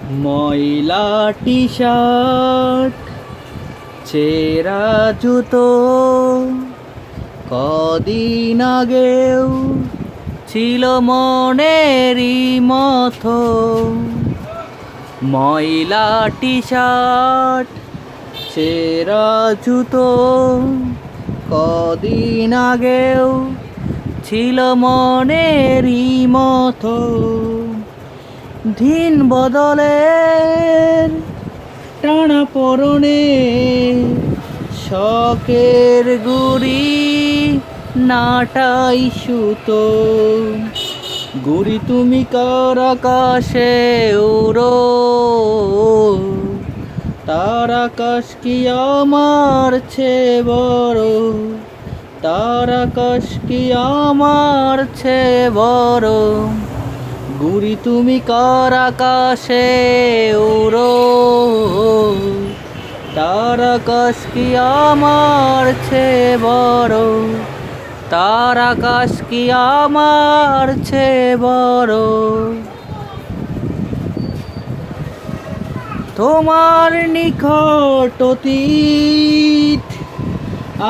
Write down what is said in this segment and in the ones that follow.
ময়লা T shirt, ছেঁড়া জুতো, কদিন আগেও ছিল মনেরই মতো। ময়লা টি শার্ট, ছেঁড়া জুতো, কদিন আগেও ছিল মনেরই মতো। দিন বদলের টানা পরনে শখের গুড়ি নাটাই সুতো। গুড়ি তুমি কার আকাশে উড়ো, তার আকাশ কি আমার চেয়ে বড়, তার আকাশ কি আমার চেয়ে বড়। গুড়ি তুমি কার আকাশে উড়ো, তার আকাশ কি আমার চেয়ে বড়, তার আকাশ কি আমার চেয়ে বড়। তোমার নিকট অতীত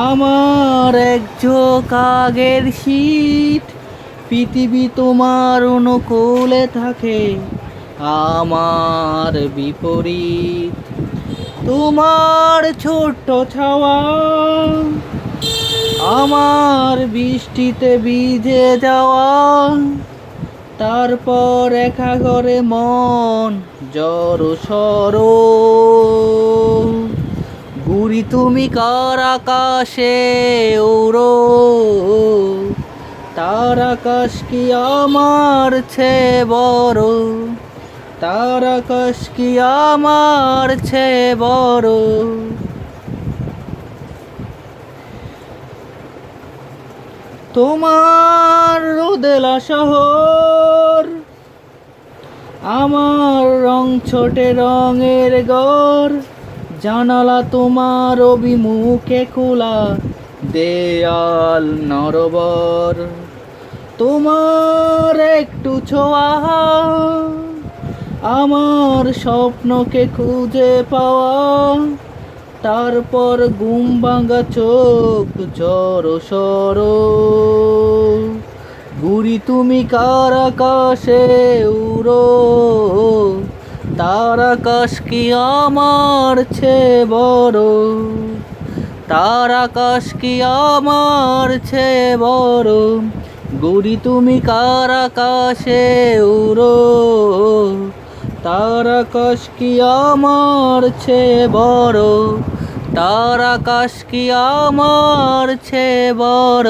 আমার এক ঝোঁক আগের শীত। পৃথিবী তোমার অনুকূলে থাকে, আমার বিপরীত। তোমার ছোট্ট ছাওয়া আমার বৃষ্টিতে ভিজে যাওয়া। তারপর একা ঘরে মন জড়ো সরো। গুড়ি তুমি কার আকাশে উড়ো, তার আকাশ কি আমার চেয়ে বড়, তার আকাশ কি আমার চেয়ে বড়। তোমার রোদেলা শহর আমার রং ছোটে রঙের ঘর। জানালা তোমার অভিমুখে খোলা, দেয়াল নরবর। তোমার একটু ছোঁয়া আমার স্বপ্নকে খুঁজে পাওয়া। তারপর ঘুম ভাঙা চোখ জড়ো সরো। গুড়ি তুমি কার আকাশে উড়ো, তার আকাশ কি আমার চেয়ে বড়, তার আকাশ কি আমার চেয়ে বড়। গুড়ি তুমি কার আকাশে উড়ো, তার আকাশ কি আমার চেয়ে বড়, তার আকাশ কি আমার চেয়ে বড়।